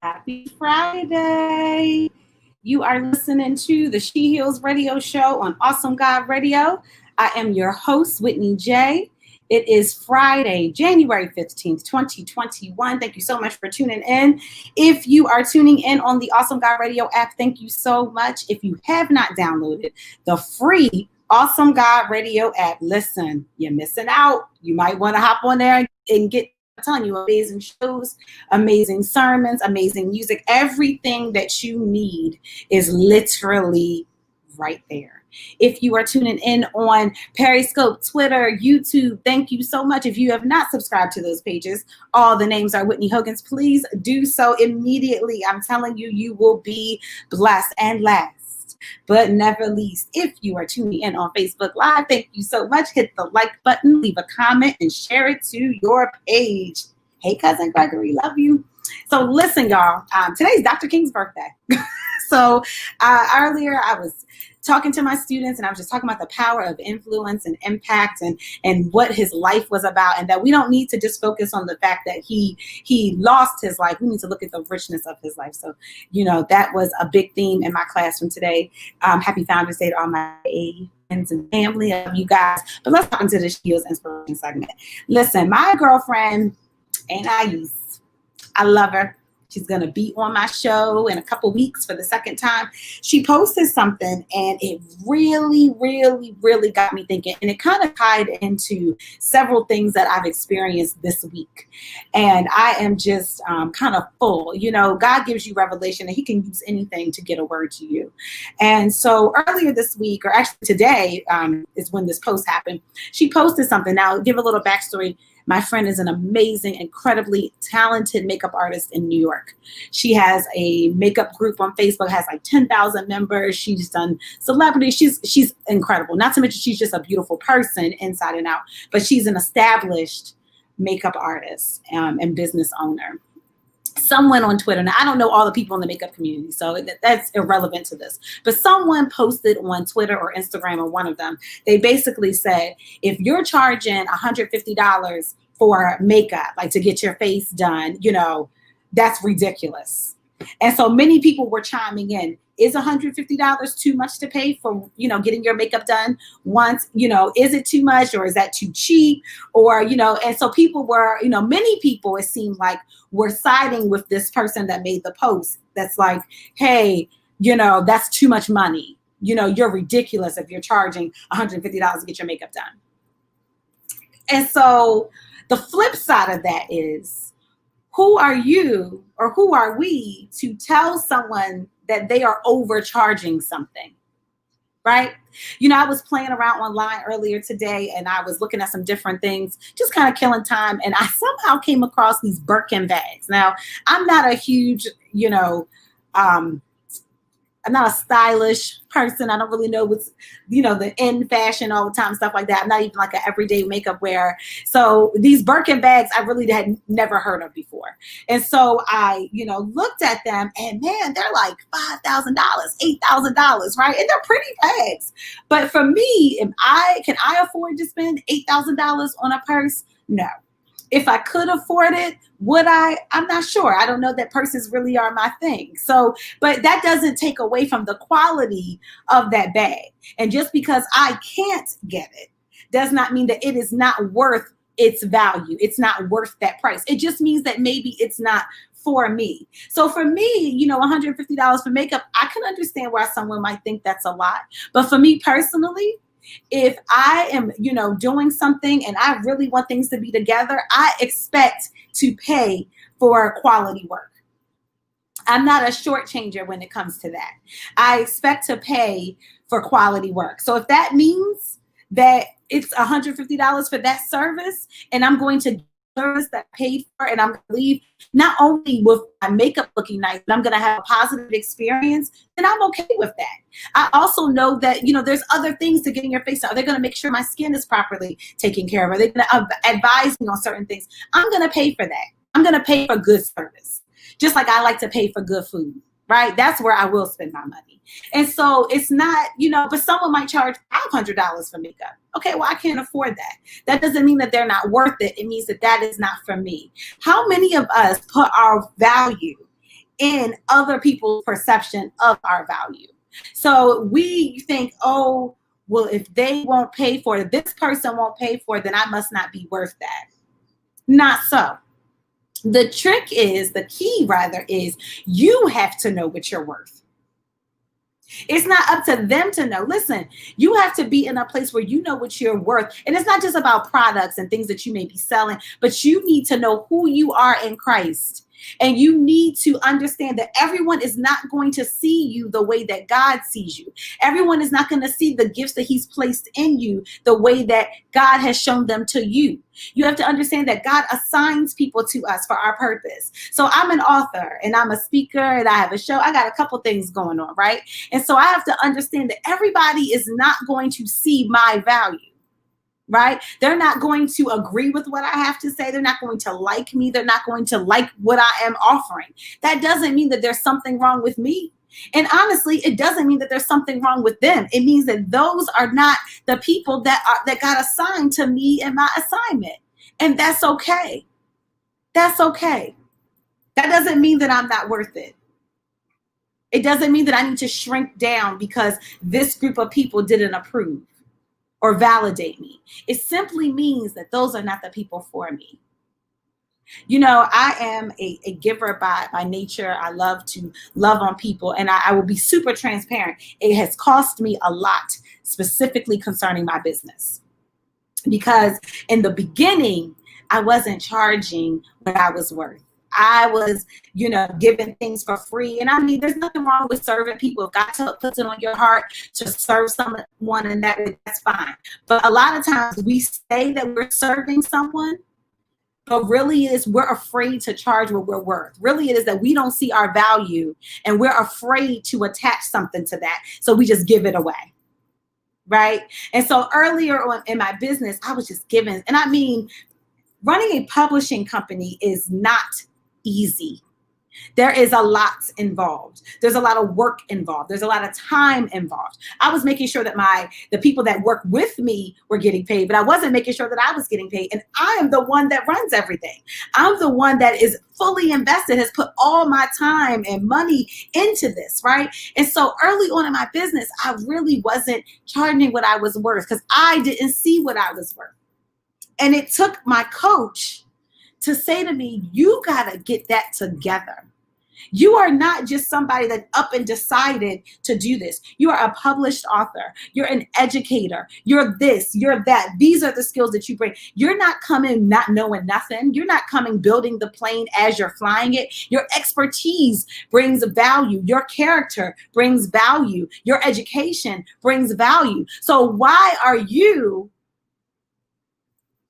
Happy Friday. You are listening to the She Heals Radio Show on Awesome God Radio. I am your host, Whitney J. It is Friday, January 15th, 2021. Thank you so much for tuning in. If you are tuning in on the Awesome God Radio app, thank you so much. If you have not downloaded the free Awesome God Radio app, listen, you're missing out. You might want to hop on there and get, I'm telling you, amazing shows, amazing sermons, amazing music. Everything that you need is literally right there. If you are tuning in on Periscope, Twitter, YouTube, thank you so much. If you have not subscribed to those pages, all the names are Whitney Hogan's. Please do so immediately. I'm telling you, you will be blessed. And last but never least, if you are tuning in on Facebook Live, thank you so much. Hit the like button, leave a comment, and share it to your page. Hey, Cousin Gregory, love you. So listen, y'all, today's Dr. King's birthday. So earlier I was talking to my students and I was just talking about the power of influence and impact and what his life was about, and that we don't need to just focus on the fact that he lost his life. We need to look at the richness of his life. So, that was a big theme in my classroom today. Happy Founders Day to all my friends and family of you guys. But let's talk into the She Heals Inspiration segment. Listen, my girlfriend, Anais, I love her. She's going to be on my show in a couple weeks for the second time. She posted something and it really, really, really got me thinking. And it kind of tied into several things that I've experienced this week. And I am just kind of full. God gives you revelation and he can use anything to get a word to you. And so earlier this week, or actually today is when this post happened, she posted something. Now, give a little backstory. My friend is an amazing, incredibly talented makeup artist in New York. She has a makeup group on Facebook, has like 10,000 members. She's done celebrities. She's incredible. Not to mention she's just a beautiful person inside and out, but she's an established makeup artist and business owner. Someone on Twitter, now I don't know all the people in the makeup community, so that's irrelevant to this, but someone posted on Twitter or Instagram, or one of them, they basically said, if you're charging $150 for makeup, like to get your face done, that's ridiculous. And so many people were chiming in. Is $150 too much to pay for, getting your makeup done once? Is it too much, or is that too cheap? Or, and so people were, many people, it seemed like, were siding with this person that made the post. That's like, hey, that's too much money. You're ridiculous if you're charging $150 to get your makeup done. And so the flip side of that is, who are you or who are we to tell someone that they are overcharging something, right? I was playing around online earlier today and I was looking at some different things, just kind of killing time. And I somehow came across these Birkin bags. Now, I'm not a huge, I'm not a stylish person. I don't really know what's, the in fashion all the time, stuff like that. I'm not even like an everyday makeup wearer. So these Birkin bags, I really had never heard of before. And so I, looked at them and man, they're like $5,000, $8,000, right? And they're pretty bags. But for me, can I afford to spend $8,000 on a purse? No. If I could afford it, would I? I'm not sure. I don't know that purses really are my thing. So, but that doesn't take away from the quality of that bag. And just because I can't get it does not mean that it is not worth its value. It's not worth that price. It just means that maybe it's not for me. So for me, $150 for makeup, I can understand why someone might think that's a lot. But for me personally, if I am, doing something and I really want things to be together, I expect to pay for quality work. I'm not a shortchanger when it comes to that. I expect to pay for quality work. So if that means that it's $150 for that service and I'm going to service that I paid for, and I'm going to leave not only with my makeup looking nice, but I'm going to have a positive experience, then I'm okay with that. I also know that, there's other things to get in your face. Are they going to make sure my skin is properly taken care of? Are they going to advise me on certain things? I'm going to pay for that. I'm going to pay for good service, just like I like to pay for good food, right? That's where I will spend my money. And so it's not, but someone might charge $500 for makeup. Okay, well, I can't afford that. That doesn't mean that they're not worth it. It means that that is not for me. How many of us put our value in other people's perception of our value. So we think, oh, well, if they won't pay for it, this person won't pay for it, then I must not be worth that. Not so. The key is you have to know what you're worth. It's not up to them to know. Listen, you have to be in a place where you know what you're worth. And it's not just about products and things that you may be selling, but you need to know who you are in Christ. And you need to understand that everyone is not going to see you the way that God sees you. Everyone is not going to see the gifts that he's placed in you the way that God has shown them to you. You have to understand that God assigns people to us for our purpose. So I'm an author and I'm a speaker and I have a show. I got a couple things going on, right? And so I have to understand that everybody is not going to see my value. Right? They're not going to agree with what I have to say. They're not going to like me. They're not going to like what I am offering. That doesn't mean that there's something wrong with me. And honestly, it doesn't mean that there's something wrong with them. It means that those are not the people that got assigned to me and my assignment. And that's okay. That's okay. That doesn't mean that I'm not worth it. It doesn't mean that I need to shrink down because this group of people didn't approve or validate me. It simply means that those are not the people for me. You know, I am a giver by nature. I love to love on people, and I will be super transparent. It has cost me a lot, specifically concerning my business. Because in the beginning, I wasn't charging what I was worth. I was, giving things for free. And I mean, there's nothing wrong with serving people. If God puts it on your heart to serve someone in that way, that's fine. But a lot of times we say that we're serving someone, but really it is we're afraid to charge what we're worth. Really it is that we don't see our value and we're afraid to attach something to that. So we just give it away. Right? And so earlier on in my business, I was just giving. And I mean, running a publishing company is not easy. There is a lot involved. There's a lot of work involved. There's a lot of time involved. I was making sure that the people that work with me were getting paid, but I wasn't making sure that I was getting paid. And I am the one that runs everything. I'm the one that is fully invested, has put all my time and money into this, right? And so early on in my business, I really wasn't charging what I was worth because I didn't see what I was worth. And it took my coach to say to me, you got to get that together. You are not just somebody that up and decided to do this. You are a published author. You're an educator. You're this, you're that. These are the skills that you bring. You're not coming not knowing nothing. You're not coming building the plane as you're flying it. Your expertise brings value. Your character brings value. Your education brings value. So why are you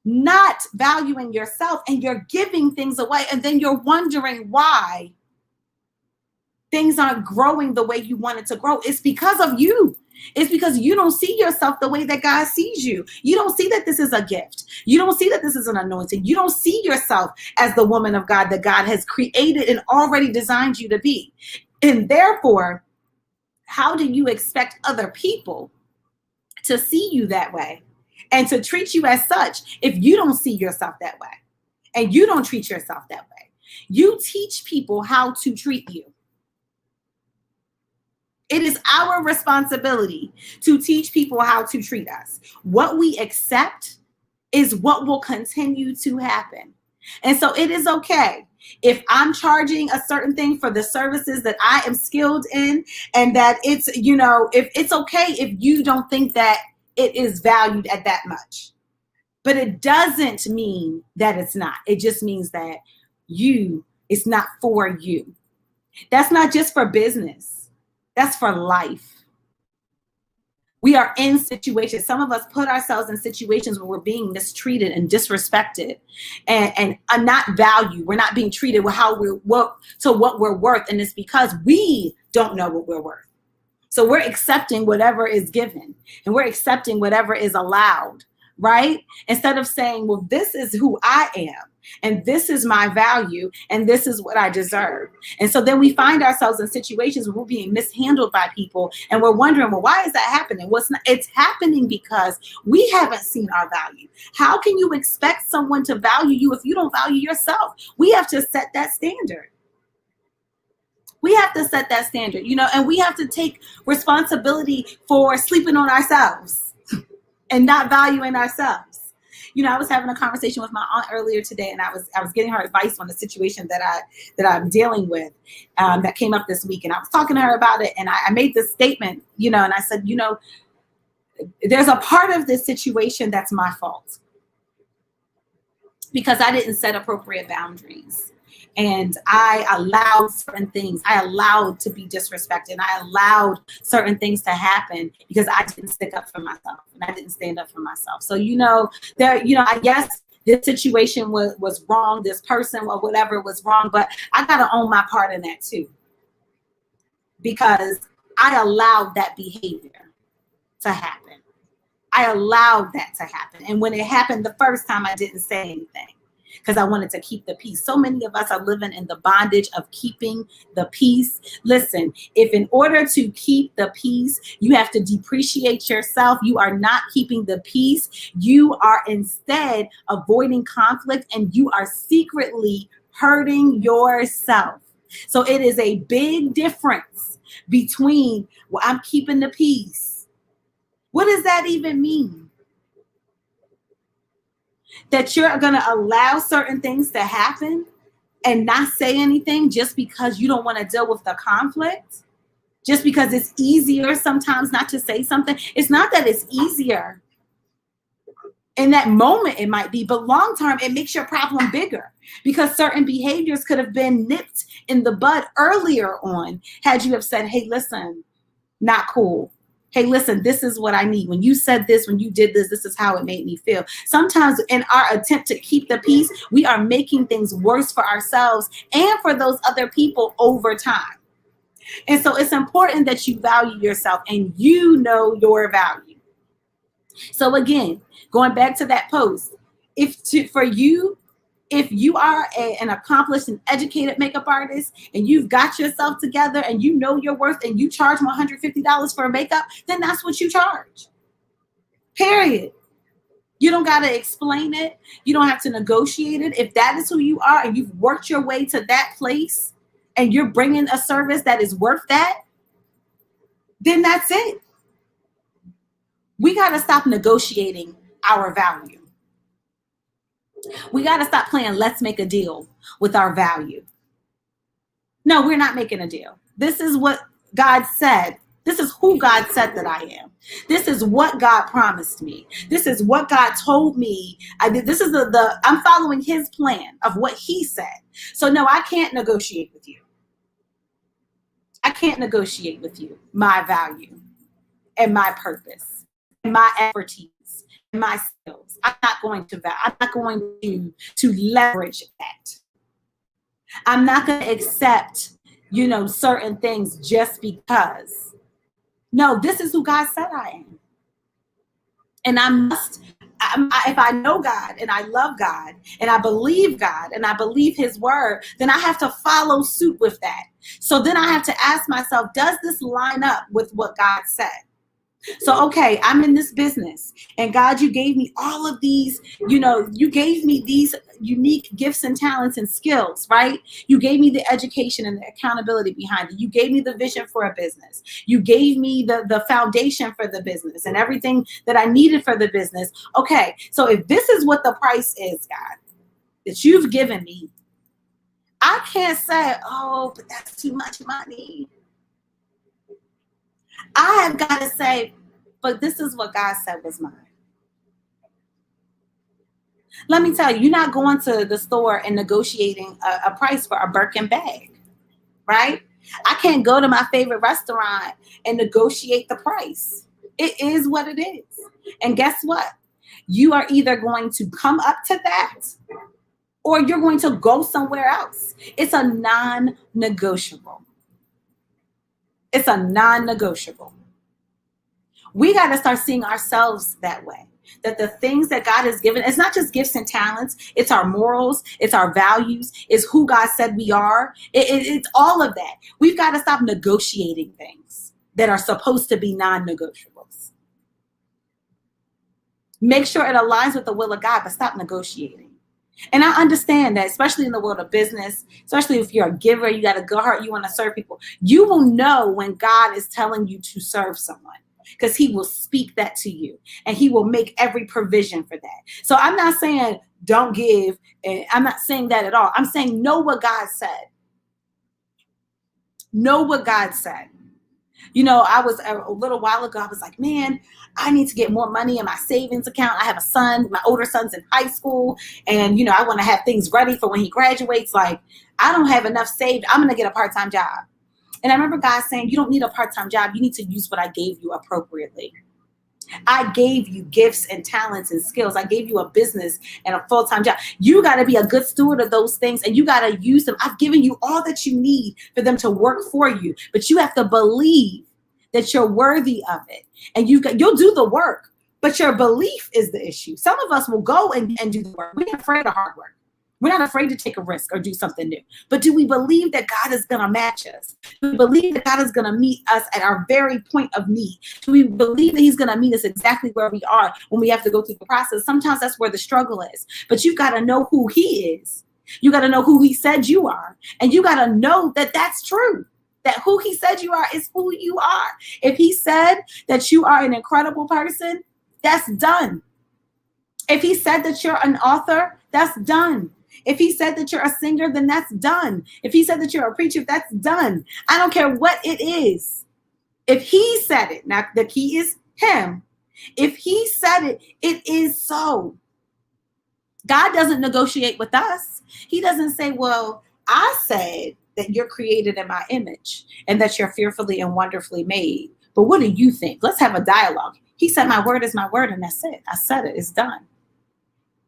not valuing yourself and you're giving things away and then you're wondering why things aren't growing the way you want it to grow? It's because of you. It's because you don't see yourself the way that God sees you. You don't see that this is a gift. You don't see that this is an anointing. You don't see yourself as the woman of God that God has created and already designed you to be. And therefore, how do you expect other people to see you that way and to treat you as such if you don't see yourself that way and you don't treat yourself that way? You teach people how to treat you. It is our responsibility to teach people how to treat us. What we accept is what will continue to happen. And so it is okay if I'm charging a certain thing for the services that I am skilled in, and that it's, if it's okay if you don't think that it is valued at that much. But it doesn't mean that it's not. It just means that it's not for you. That's not just for business. That's for life. We are in situations. Some of us put ourselves in situations where we're being mistreated and disrespected and are not valued. We're not being treated with what we're worth. And it's because we don't know what we're worth. So we're accepting whatever is given and we're accepting whatever is allowed, right? Instead of saying, well, this is who I am and this is my value and this is what I deserve. And so then we find ourselves in situations where we're being mishandled by people and we're wondering, well, why is that happening? It's happening because we haven't seen our value. How can you expect someone to value you if you don't value yourself? We have to set that standard. We have to set that standard, and we have to take responsibility for sleeping on ourselves and not valuing ourselves. I was having a conversation with my aunt earlier today, and I was getting her advice on the situation that I'm dealing with, that came up this week. And I was talking to her about it, and I made this statement, and I said, there's a part of this situation that's my fault because I didn't set appropriate boundaries. And I allowed certain things. I allowed to be disrespected. I allowed certain things to happen because I didn't stick up for myself and I didn't stand up for myself. So, I guess this situation was wrong. This person or whatever was wrong, but I got to own my part in that too, because I allowed that behavior to happen. I allowed that to happen. And when it happened the first time, I didn't say anything, because I wanted to keep the peace. So many of us are living in the bondage of keeping the peace. Listen, if in order to keep the peace, you have to depreciate yourself, you are not keeping the peace. You are instead avoiding conflict, and you are secretly hurting yourself. So it is a big difference between, well, I'm keeping the peace. What does that even mean? That you're going to allow certain things to happen and not say anything just because you don't want to deal with the conflict, just because it's easier sometimes not to say something. It's not that it's easier. In that moment, it might be, but long term, it makes your problem bigger because certain behaviors could have been nipped in the bud earlier on had you have said, hey, listen, not cool. Hey, listen, this is what I need. When you said this, when you did this, this is how it made me feel. Sometimes in our attempt to keep the peace, we are making things worse for ourselves and for those other people over time. And so it's important that you value yourself and you know your value. So again, going back to that post, if you are an accomplished and educated makeup artist and you've got yourself together and you know your worth and you charge $150 for makeup, then that's what you charge. Period. You don't got to explain it. You don't have to negotiate it. If that is who you are and you've worked your way to that place and you're bringing a service that is worth that, then that's it. We got to stop negotiating our value. We got to stop playing let's make a deal with our value. No, we're not making a deal. This is what God said. This is who God said that I am. This is what God promised me. This is what God told me. This is I'm following his plan of what he said. So no, I can't negotiate with you. I can't negotiate with you my value and my purpose and my expertise. My skills. I'm not going to leverage that. I'm not going to accept, certain things just because. No, this is who God said I am. And if I know God and I love God and I believe God and I believe his word, then I have to follow suit with that. So then I have to ask myself, does this line up with what God said? So, okay, I'm in this business and God, you gave me all of these, you gave me these unique gifts and talents and skills, right? You gave me the education and the accountability behind it. You gave me the vision for a business. You gave me the foundation for the business and everything that I needed for the business. Okay, so if this is what the price is, God, that you've given me, I can't say, oh, but that's too much money. I have got to say, but this is what God said was mine. Let me tell you, you're not going to the store and negotiating a price for a Birkin bag, right? I can't go to my favorite restaurant and negotiate the price. It is what it is. And guess what? You are either going to come up to that or you're going to go somewhere else. It's a non-negotiable. It's a non-negotiable. We got to start seeing ourselves that way. That the things that God has given, it's not just gifts and talents. It's our morals. It's our values. It's who God said we are. It's all of that. We've got to stop negotiating things that are supposed to be non-negotiables. Make sure it aligns with the will of God, but stop negotiating. And I understand that, especially in the world of business, especially if you're a giver, you got a good heart, you want to serve people. You will know when God is telling you to serve someone, because he will speak that to you and he will make every provision for that. So I'm not saying don't give. And I'm not saying that at all. I'm saying know what God said. Know what God said. You know, I was a little while ago, I was like, man, I need to get more money in my savings account. I have a son, my older son's in high school, and, you know, I want to have things ready for when he graduates. Like, I don't have enough saved. I'm going to get a part-time job. And I remember God saying, you don't need a part-time job. You need to use what I gave you appropriately. I gave you gifts and talents and skills. I gave you a business and a full-time job. You got to be a good steward of those things, and you got to use them. I've given you all that you need for them to work for you, but you have to believe that you're worthy of it. And you'll do the work, but your belief is the issue. Some of us will go and do the work. We're not afraid of hard work. We're not afraid to take a risk or do something new. But do we believe that God is going to match us? Do we believe that God is going to meet us at our very point of need? Do we believe that he's going to meet us exactly where we are when we have to go through the process? Sometimes that's where the struggle is. But you've got to know who he is. You got to know who he said you are. And you got to know that that's true. That who he said you are is who you are. If he said that you are an incredible person, that's done. If he said that you're an author, that's done. If he said that you're a singer, then that's done. If he said that you're a preacher, that's done. I don't care what it is. If he said it, now the key is him. If he said it, it is so. God doesn't negotiate with us. He doesn't say, well, I said that you're created in my image and that you're fearfully and wonderfully made. But what do you think? Let's have a dialogue. He said, my word is my word, and that's it. I said it. It's done.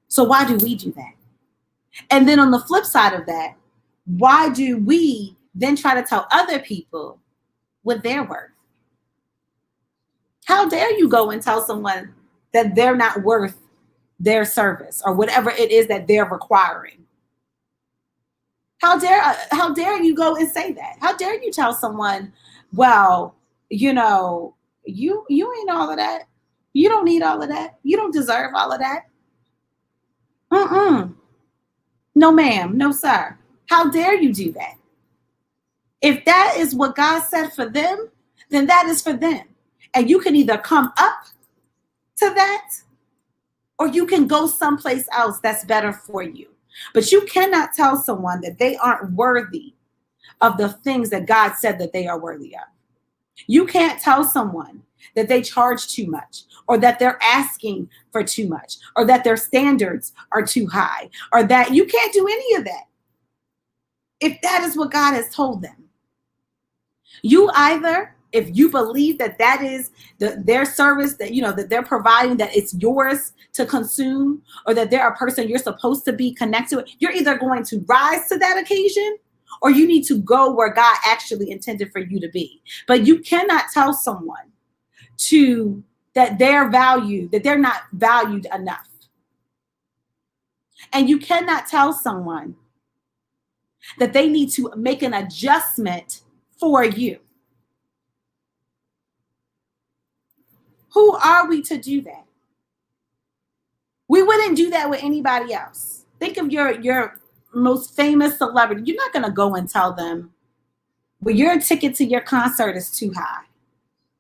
So why do we do that? And then on the flip side of that, why do we then try to tell other people what they're worth? How dare you go and tell someone that they're not worth their service or whatever it is that they're requiring? How dare you go and say that? How dare you tell someone, well, you know, you ain't all of that. You don't need all of that. You don't deserve all of that. No, ma'am. No, sir. How dare you do that? If that is what God said for them, then that is for them. And you can either come up to that or you can go someplace else that's better for you. But you cannot tell someone that they aren't worthy of the things that God said that they are worthy of. You can't tell someone that they charge too much, or that they're asking for too much, or that their standards are too high, or that you can't do any of that. If that is what God has told them, you either, if you believe that that is their service that, you know, that they're providing, that it's yours to consume, or that they're a person you're supposed to be connected with, you're either going to rise to that occasion, or you need to go where God actually intended for you to be. But you cannot tell someone that they're not valued enough. And you cannot tell someone that they need to make an adjustment for you. Who are we to do that? We wouldn't do that with anybody else. Think of your most famous celebrity. You're not going to go and tell them, well, your ticket to your concert is too high.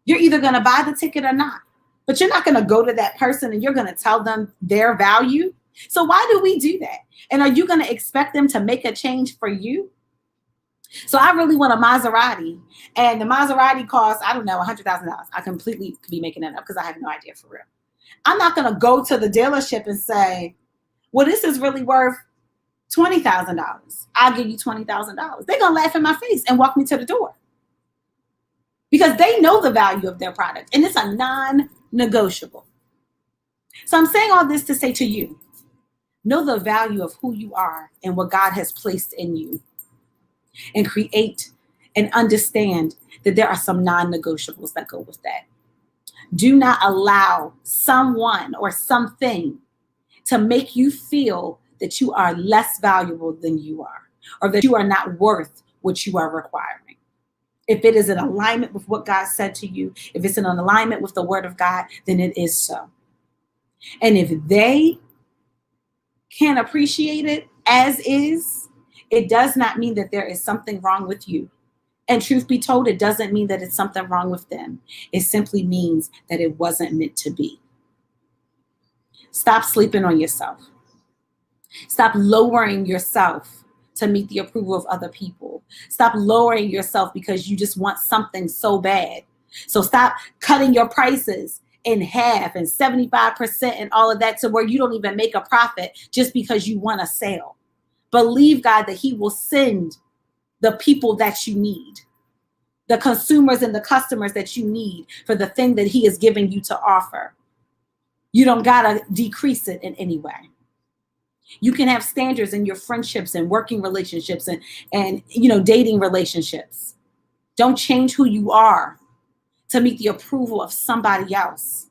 You're either going to buy the ticket or not. But you're not going to go to that person and you're going to tell them their value. So why do we do that? And are you going to expect them to make a change for you? So I really want a Maserati. And the Maserati costs, I don't know, $100,000. I completely could be making that up because I have no idea for real. I'm not going to go to the dealership and say, well, this is really worth $20,000. I'll give you $20,000. They're going to laugh in my face and walk me to the door. Because they know the value of their product, and it's a non-negotiable. So I'm saying all this to say to you, know the value of who you are and what God has placed in you, and create and understand that there are some non-negotiables that go with that. Do not allow someone or something to make you feel that you are less valuable than you are, or that you are not worth what you are requiring. If it is in alignment with what God said to you, if it's in an alignment with the word of God, then it is so. And if they can appreciate it as is, it does not mean that there is something wrong with you. And truth be told, it doesn't mean that it's something wrong with them. It simply means that it wasn't meant to be. Stop sleeping on yourself. Stop lowering yourself to meet the approval of other people. Stop lowering yourself because you just want something so bad. So stop cutting your prices in half and 75% and all of that to where you don't even make a profit just because you want a sale. Believe God that he will send the people that you need, the consumers and the customers that you need for the thing that he is giving you to offer. You don't gotta decrease it in any way. You can have standards in your friendships and working relationships and dating relationships. Don't change who you are to meet the approval of somebody else.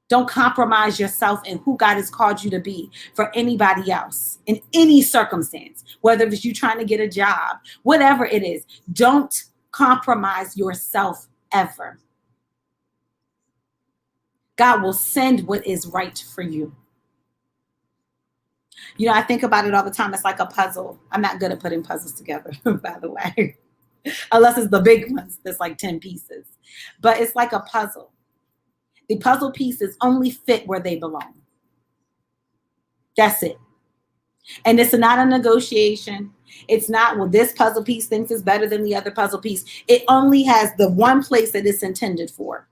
Don't compromise yourself and who God has called you to be for anybody else in any circumstance, whether it's you trying to get a job, whatever it is. Don't compromise yourself ever. God will send what is right for you. I think about it all the time. It's like a puzzle. I'm not good at putting puzzles together, by the way, unless it's the big ones. There's like 10 pieces, but it's like a puzzle. The puzzle pieces only fit where they belong. That's it. And it's not a negotiation. It's not, well, this puzzle piece thinks it's better than the other puzzle piece. It only has the one place that it's intended for.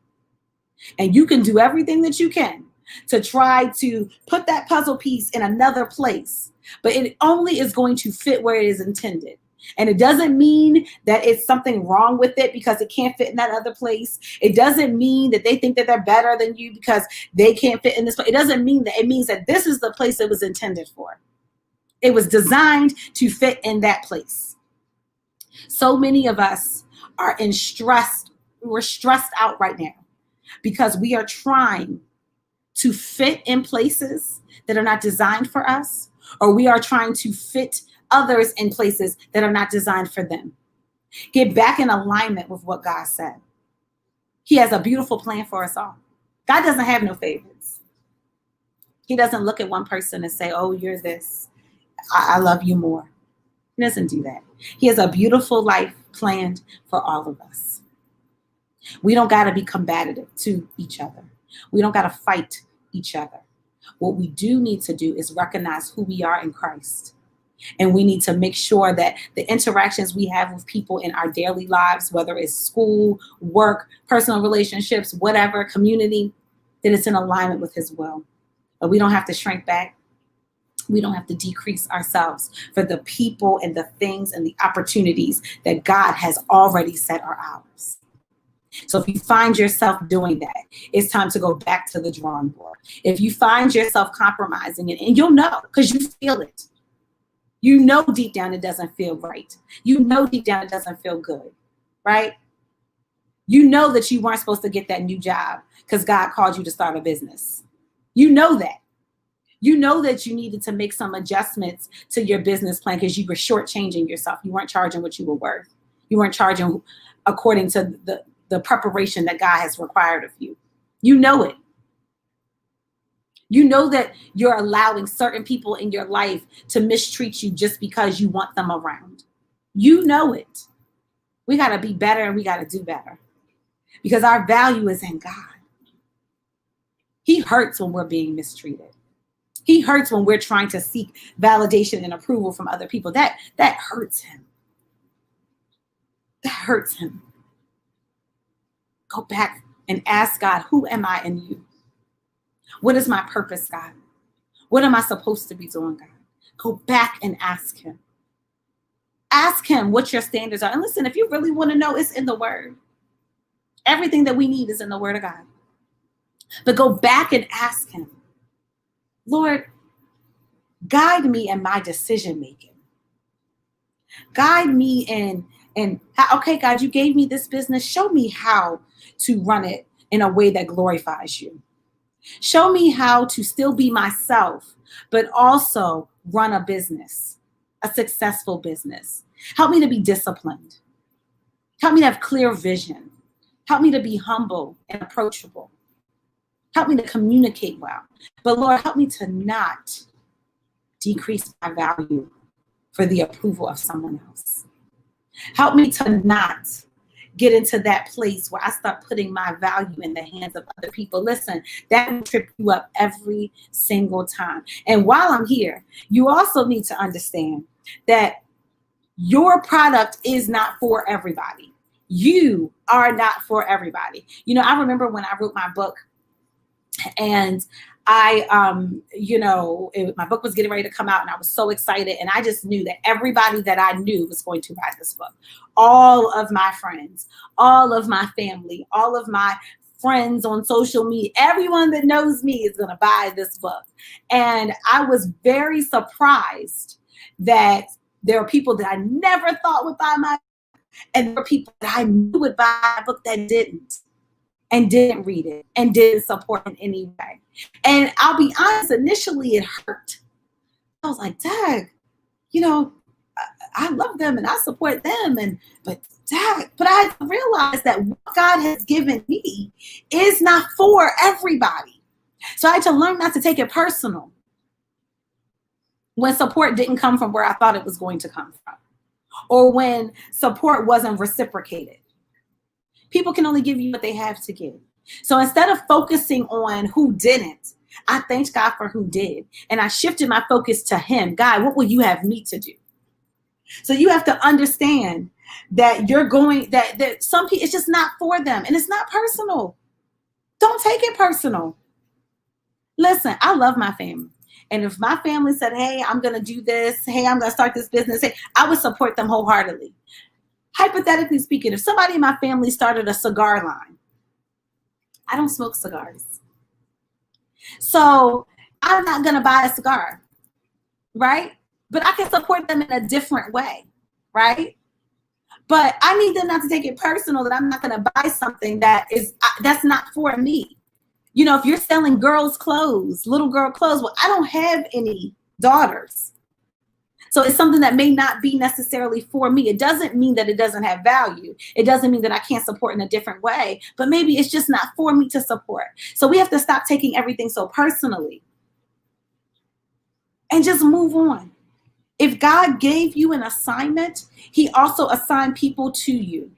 And you can do everything that you can to try to put that puzzle piece in another place, but it only is going to fit where it is intended. And it doesn't mean that it's something wrong with it because it can't fit in that other place. It doesn't mean that they think that they're better than you because they can't fit in this place. It doesn't mean that. It means that this is the place it was intended for. It was designed to fit in that place. So many of us are we're stressed out right now because we are trying to fit in places that are not designed for us, or we are trying to fit others in places that are not designed for them. Get back in alignment with what God said. He has a beautiful plan for us all. God doesn't have no favorites. He doesn't look at one person and say, oh, you're this. I love you more. He doesn't do that. He has a beautiful life planned for all of us. We don't got to be combative to each other. We don't got to fight each other. What we do need to do is recognize who we are in Christ. And we need to make sure that the interactions we have with people in our daily lives, whether it's school, work, personal relationships, whatever, community, that it's in alignment with his will. But we don't have to shrink back. We don't have to decrease ourselves for the people and the things and the opportunities that God has already set are ours. So if you find yourself doing that, it's time to go back to the drawing board. If you find yourself compromising it, and you'll know because you feel it. You know deep down it doesn't feel right. You know deep down it doesn't feel good, right? You know that you weren't supposed to get that new job because God called you to start a business. You know that. You know that you needed to make some adjustments to your business plan because you were shortchanging yourself. You weren't charging what you were worth. You weren't charging according to the preparation that God has required of you. You know it. You know that you're allowing certain people in your life to mistreat you just because you want them around. You know it. We got to be better and we got to do better because our value is in God. He hurts when we're being mistreated. He hurts when we're trying to seek validation and approval from other people. That hurts him. That hurts him. Go back and ask God, who am I in you? What is my purpose, God? What am I supposed to be doing, God? Go back and ask him. Ask him what your standards are. And listen, if you really want to know, it's in the word. Everything that we need is in the word of God. But go back and ask him, Lord, guide me in my decision making. Guide me in okay, God, you gave me this business. Show me how to run it in a way that glorifies you. Show me how to still be myself, but also run a business, a successful business. Help me to be disciplined. Help me to have clear vision. Help me to be humble and approachable. Help me to communicate well. But Lord, help me to not decrease my value for the approval of someone else. Help me to not get into that place where I start putting my value in the hands of other people. Listen, that will trip you up every single time. And while I'm here, you also need to understand that your product is not for everybody. You are not for everybody. You know, I remember when I wrote my book, and my book was getting ready to come out, and I was so excited. And I just knew that everybody that I knew was going to buy this book. All of my friends, all of my family, all of my friends on social media, everyone that knows me is going to buy this book. And I was very surprised that there are people that I never thought would buy my book, and there were people that I knew would buy a book that didn't. And didn't read it and didn't support in any way. And I'll be honest, initially it hurt. I was like, Dag, I love them and I support them. But I realized that what God has given me is not for everybody. So I had to learn not to take it personal when support didn't come from where I thought it was going to come from, or when support wasn't reciprocated. People can only give you what they have to give. So instead of focusing on who didn't, I thanked God for who did. And I shifted my focus to him. God, what will you have me to do? So you have to understand that that some people, it's just not for them. And it's not personal. Don't take it personal. Listen, I love my family. And if my family said, hey, I'm going to do this. Hey, I'm going to start this business. Hey, I would support them wholeheartedly. Hypothetically speaking, if somebody in my family started a cigar line, I don't smoke cigars. So I'm not going to buy a cigar, right? But I can support them in a different way, right? But I need them not to take it personal that I'm not going to buy something that's not for me. You know, if you're selling girls' clothes, little girl clothes, well, I don't have any daughters. So it's something that may not be necessarily for me. It doesn't mean that it doesn't have value. It doesn't mean that I can't support in a different way, but maybe it's just not for me to support. So we have to stop taking everything so personally and just move on. If God gave you an assignment, he also assigned people to you.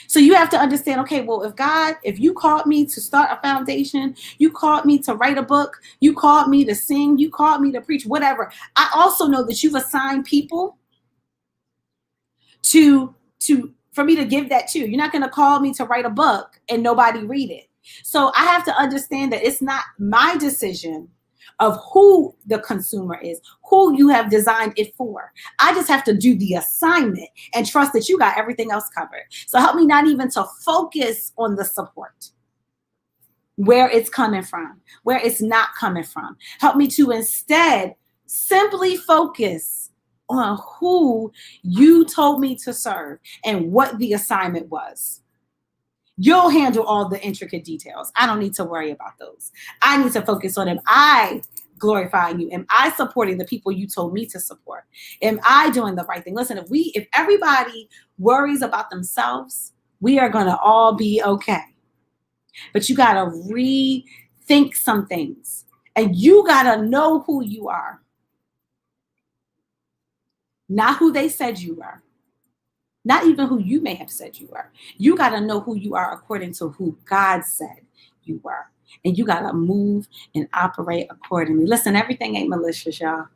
So you have to understand, okay, well, if you called me to start a foundation, you called me to write a book, you called me to sing, you called me to preach, whatever. I also know that you've assigned people for me to give that to. You're not going to call me to write a book and nobody read it. So I have to understand that it's not my decision of who the consumer is, who you have designed it for. I just have to do the assignment and trust that you got everything else covered. So help me not even to focus on the support, where it's coming from, where it's not coming from. Help me to instead simply focus on who you told me to serve and what the assignment was. You'll handle all the intricate details. I don't need to worry about those. I need to focus on, am I glorifying you? Am I supporting the people you told me to support? Am I doing the right thing? Listen, if everybody worries about themselves, we are going to all be okay. But you got to rethink some things, and you got to know who you are, not who they said you are. Not even who you may have said you are. You got to know who you are according to who God said you were. And you got to move and operate accordingly. Listen, everything ain't malicious, y'all.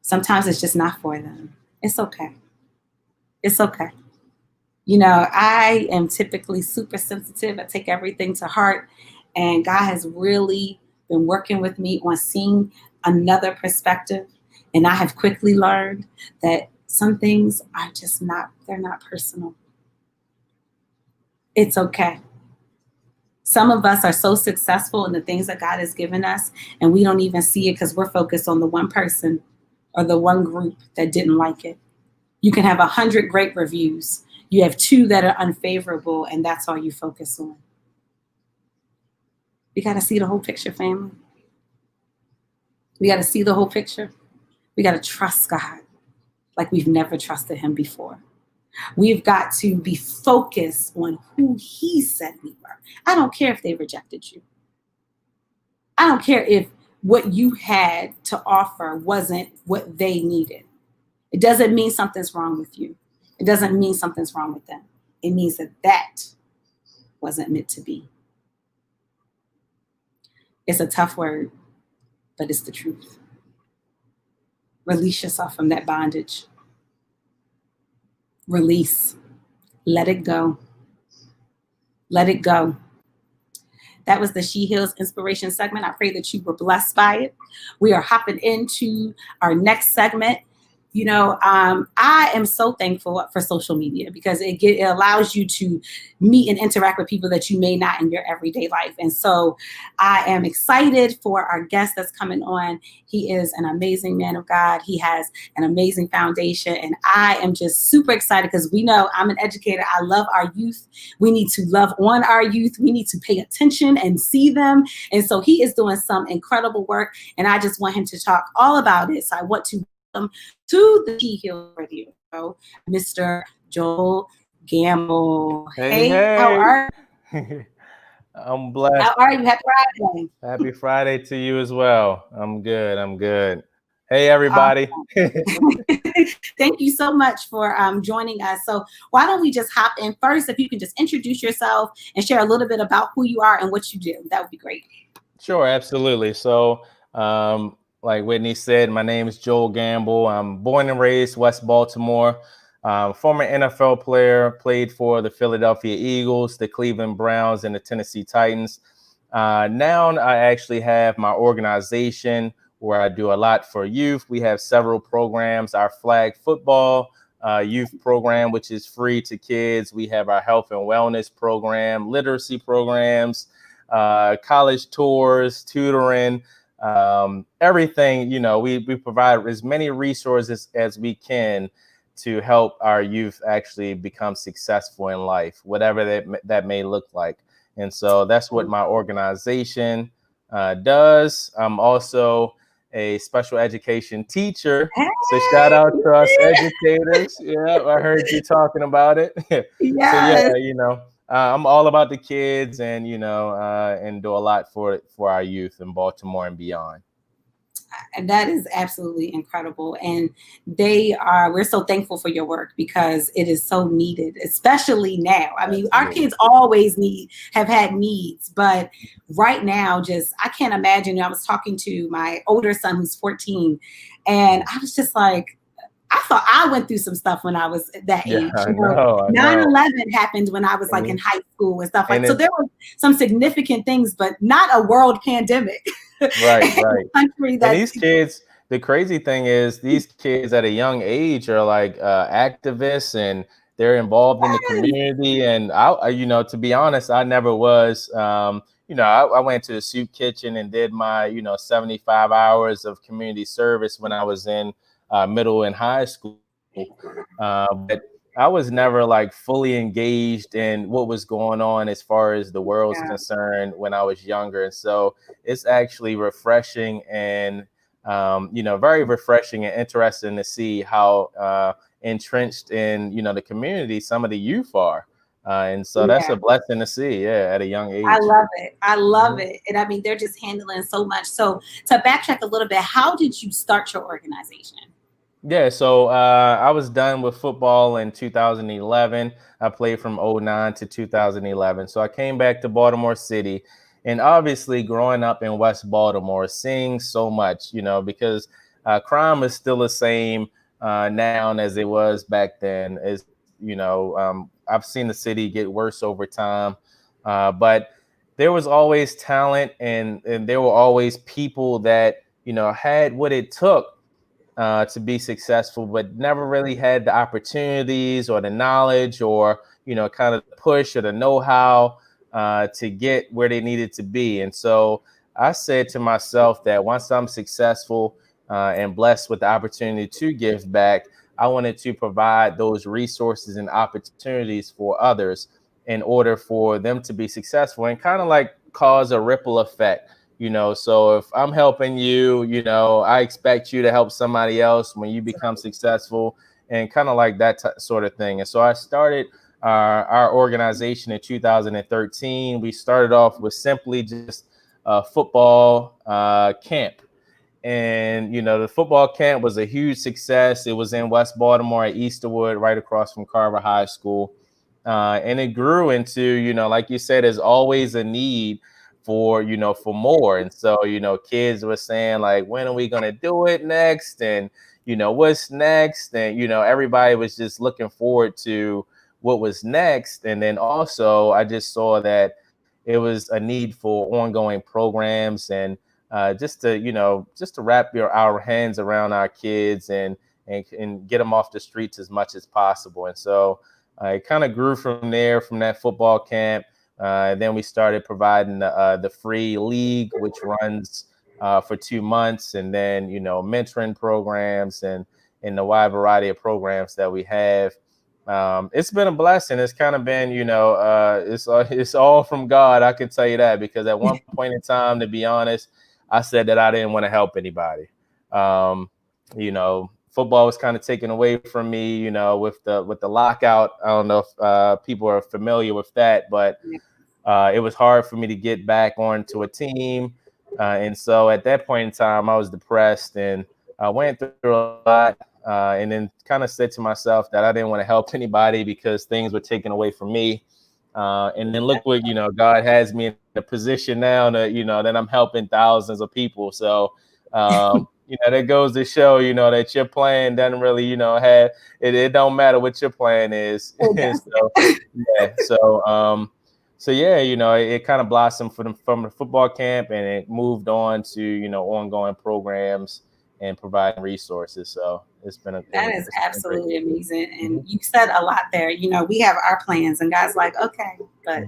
Sometimes it's just not for them. It's okay. It's okay. You know, I am typically super sensitive. I take everything to heart. And God has really been working with me on seeing another perspective. And I have quickly learned that some things are just they're not personal. It's okay. Some of us are so successful in the things that God has given us, and we don't even see it because we're focused on the one person or the one group that didn't like it. You can have 100 great reviews. You have 2 that are unfavorable, and that's all you focus on. We got to see the whole picture, family. We got to see the whole picture. We got to trust God like we've never trusted him before. We've got to be focused on who he said we were. I don't care if they rejected you. I don't care if what you had to offer wasn't what they needed. It doesn't mean something's wrong with you. It doesn't mean something's wrong with them. It means that that wasn't meant to be. It's a tough word, but it's the truth. Release yourself from that bondage. Release. Let it go. Let it go. That was the She Heals Inspiration segment. I pray that you were blessed by it. We are hopping into our next segment. I am so thankful for social media because it allows you to meet and interact with people that you may not in your everyday life. And so I am excited for our guest that's coming on. He is an amazing man of God. He has an amazing foundation. And I am just super excited because we know I'm an educator. I love our youth. We need to love on our youth. We need to pay attention and see them. And so he is doing some incredible work. And I just want him to talk all about it. So I want to welcome to the She Heals Radio Show, Mr. Joel Gamble. Hey. How are you? I'm blessed. How are you? Happy Friday. Happy Friday to you as well. I'm good. Hey, everybody. Thank you so much for joining us. So why don't we just hop in first? If you can just introduce yourself and share a little bit about who you are and what you do, that would be great. Sure, absolutely. So, like Whitney said, my name is Joel Gamble. I'm born and raised West Baltimore. Former NFL player, played for the Philadelphia Eagles, the Cleveland Browns, and the Tennessee Titans. Now I actually have my organization where I do a lot for youth. We have several programs, our flag football youth program, which is free to kids. We have our health and wellness program, literacy programs, college tours, tutoring, everything. We provide as many resources as we can to help our youth actually become successful in life, whatever that may look like. And so that's what my organization does. I'm also a special education teacher. Hey. So shout out to us educators. Yeah, I heard you talking about it. Yes. So yeah, I'm all about the kids and, and do a lot for our youth in Baltimore and beyond. And that is absolutely incredible. And we're so thankful for your work because it is so needed, especially now. I mean, our kids always have had needs, but right now, I can't imagine. I was talking to my older son who's 14, and I was just like, I thought I went through some stuff when I was that age. I know. 9/11 happened when I was like in high school and stuff like that. So there were some significant things, but not a world pandemic. Right. And these kids, the crazy thing is these kids at a young age are like activists and they're involved in the community. And I to be honest, I never was. I went to the soup kitchen and did my 75 hours of community service when I was in middle and high school, but I was never like fully engaged in what was going on as far as the world's concerned when I was younger. And so it's actually refreshing and, very refreshing and interesting to see how entrenched in, the community some of the youth are. And so that's a blessing to see, at a young age. I love it. And I mean, they're just handling so much. So to backtrack a little bit, how did you start your organization? Yeah, so I was done with football in 2011. I played from 2009 to 2011. So I came back to Baltimore City. And obviously, growing up in West Baltimore, seeing so much, because crime is still the same now as it was back then. I've seen the city get worse over time. But there was always talent and there were always people that, had what it took to be successful, but never really had the opportunities or the knowledge or, kind of the push or the know-how to get where they needed to be. And so I said to myself that once I'm successful and blessed with the opportunity to give back, I wanted to provide those resources and opportunities for others in order for them to be successful and kind of like cause a ripple effect. So if I'm helping you, I expect you to help somebody else when you become successful. and kind of like that sort of thing. And so I started our organization in 2013. We started off with simply just a football camp. And, the football camp was a huge success. It was in West Baltimore at Easterwood, right across from Carver High School. And it grew into, like you said, there's always a need for more. And so, kids were saying like, when are we going to do it next? And, what's next? And, everybody was just looking forward to what was next. And then also I just saw that it was a need for ongoing programs and just to wrap our hands around our kids and get them off the streets as much as possible. And so it kind of grew from there, from that football camp. Then we started providing the free league, which runs for 2 months, and then mentoring programs and the wide variety of programs that we have. It's been a blessing. It's kind of been, it's all from God. I can tell you that, because at one point in time, to be honest, I said that I didn't want to help anybody. Football was kind of taken away from me, with the lockout. I don't know if people are familiar with that, but it was hard for me to get back onto a team. And so at that point in time, I was depressed, and I went through a lot, and then kind of said to myself that I didn't want to help anybody because things were taken away from me. And then look what, God has me in a position now that, that I'm helping thousands of people. So, that goes to show, that your plan doesn't really, have it. It don't matter what your plan is. So it kind of blossomed from the football camp, and it moved on to, ongoing programs and providing resources. So that is absolutely amazing. And you said a lot there. We have our plans, and God's like, okay, but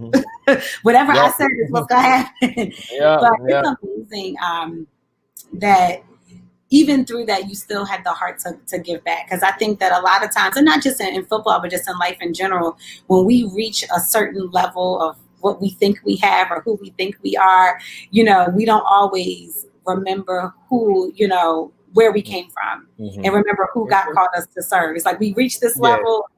whatever I said is what's gonna happen. But it's amazing that even through that, you still had the heart to give back. Because I think that a lot of times, and not just in football, but just in life in general, when we reach a certain level of what we think we have or who we think we are, we don't always remember who, where we came from, and remember who God called us to serve. It's like we reached this level.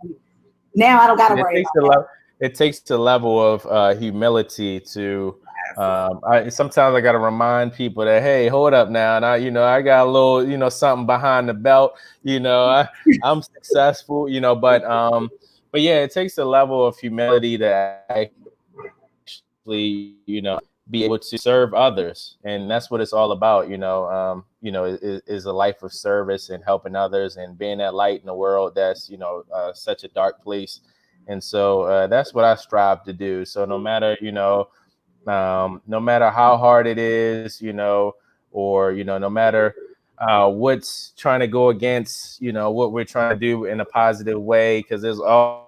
Now I don't got to worry about it. It takes the level of humility to. Sometimes I got to remind people that, hey, hold up now, and I got a little, something behind the belt. I'm successful, but yeah, it takes a level of humility to actually, be able to serve others, and that's what it's all about. Is a life of service and helping others and being that light in the world that's such a dark place. And so that's what I strive to do. So no matter no matter how hard it is, or no matter what's trying to go against what we're trying to do in a positive way, because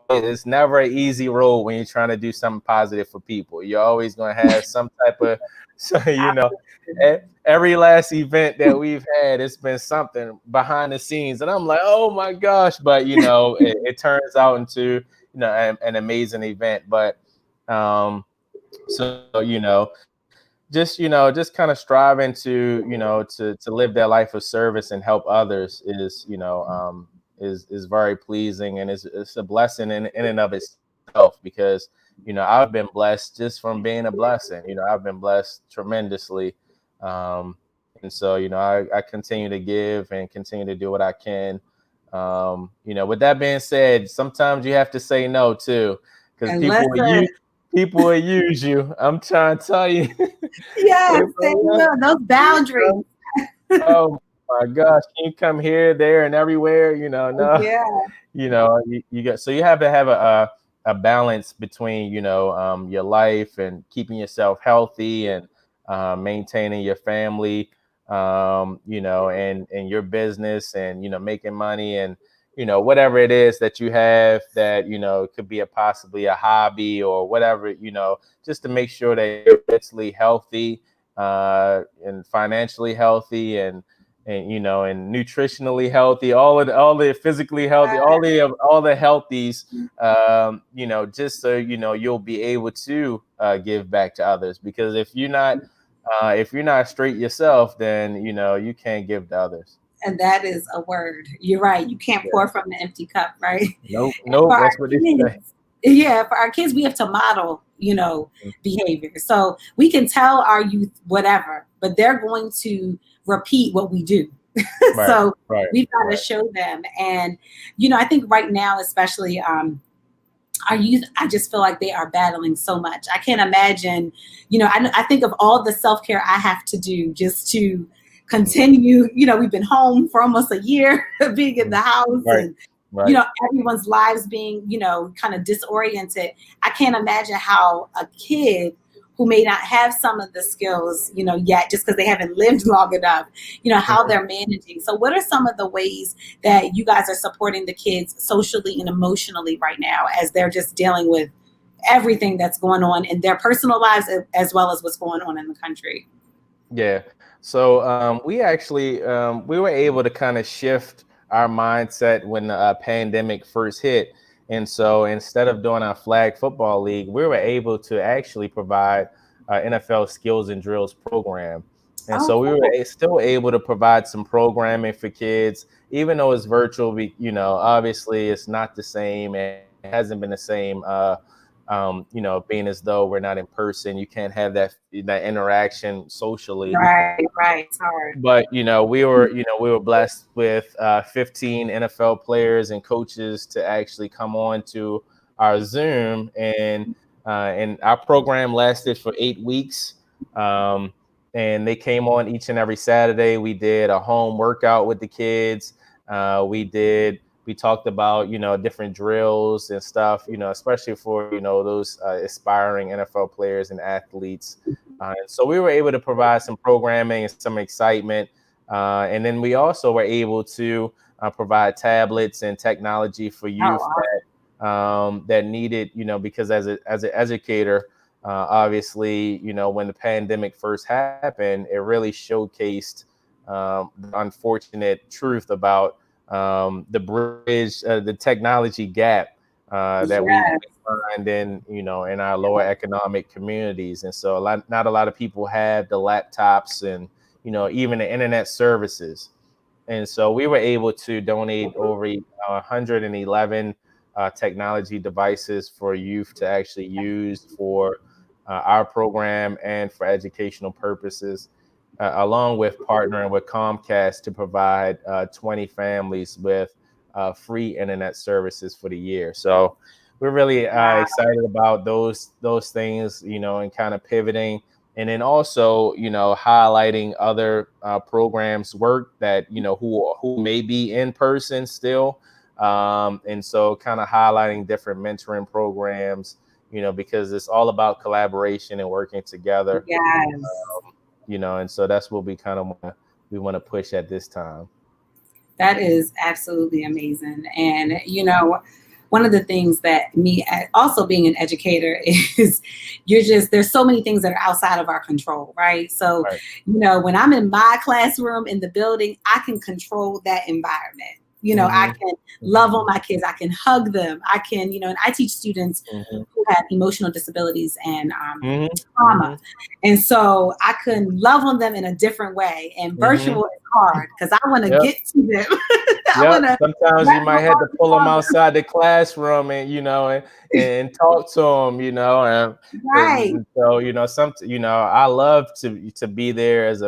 it's never an easy road when you're trying to do something positive for people. You're always going to have some type of every last event that we've had, it's been something behind the scenes, and I'm like, oh my gosh, but it turns out into an amazing event. But so just kind of striving to to live that life of service and help others is very pleasing, and it's a blessing in and of itself, because I've been blessed just from being a blessing. I've been blessed tremendously, and so I continue to give and continue to do what I can. With that being said, sometimes you have to say no too, because people will use you. I'm trying to tell you. Yes, those boundaries. Oh my gosh, can you come here, there, and everywhere? No. Yeah. You got, so you have to have a balance between your life and keeping yourself healthy and maintaining your family, and your business, and making money, and whatever it is that you have that it could be possibly a hobby or whatever, just to make sure that you're mentally healthy, and financially healthy, and nutritionally healthy, all the physically healthy, all the healthies, just so you'll be able to give back to others. Because if you're not straight yourself, then you can't give to others. And that is a word. You're right. You can't pour from the empty cup, right? Nope, For our that's what they say. kids, yeah, for our kids, we have to model, behavior. So we can tell our youth whatever, but they're going to repeat what we do. Right, So right, we've got to right. show them. And, I think right now, especially our youth, I just feel like they are battling so much. I can't imagine, I think of all the self-care I have to do just to continue. We've been home for almost a year, being in the house, Right, and right. everyone's lives being, kind of disoriented. I can't imagine how a kid who may not have some of the skills, yet, just because they haven't lived long enough, how they're managing. So what are some of the ways that you guys are supporting the kids socially and emotionally right now as they're just dealing with everything that's going on in their personal lives as well as what's going on in the country? Yeah. So we actually we were able to kind of shift our mindset when the pandemic first hit. And so instead of doing our flag football league, we were able to actually provide NFL skills and drills program. And Oh, so we were cool. still able to provide some programming for kids, even though it's virtual. Obviously it's not the same, and it hasn't been the same. Being as though we're not in person, you can't have that interaction socially. Right. It's hard. But we were blessed with 15 NFL players and coaches to actually come on to our Zoom, and our program lasted for 8 weeks. Um, and they came on each and every Saturday. We did a home workout with the kids. We talked about different drills and stuff, especially for those aspiring NFL players and athletes. And so we were able to provide some programming and some excitement. And then we also were able to provide tablets and technology for youth that needed, because as an educator, obviously, when the pandemic first happened, it really showcased the unfortunate truth about the bridge, the technology gap that we Yes. find in our lower economic communities. And so not a lot of people have the laptops and even the internet services. And so we were able to donate over 111 technology devices for youth to actually use for our program and for educational purposes, along with partnering with Comcast to provide 20 families with free internet services for the year. So we're really excited about those things, and kind of pivoting, and then also highlighting other programs work that who may be in person still, and so kind of highlighting different mentoring programs, because it's all about collaboration and working together. Yes. And so that's what we kind of want to push at this time. That is absolutely amazing. And, one of the things that me also being an educator is there's so many things that are outside of our control, right? So, Right. When I'm in my classroom in the building, I can control that environment. I can love on my kids. I can hug them. I can, and I teach students who have emotional disabilities and trauma. And so I can love on them in a different way. And virtual is hard because I want to get to them. Sometimes you might have to pull them outside the classroom and talk to them, Right. and so I love to be there as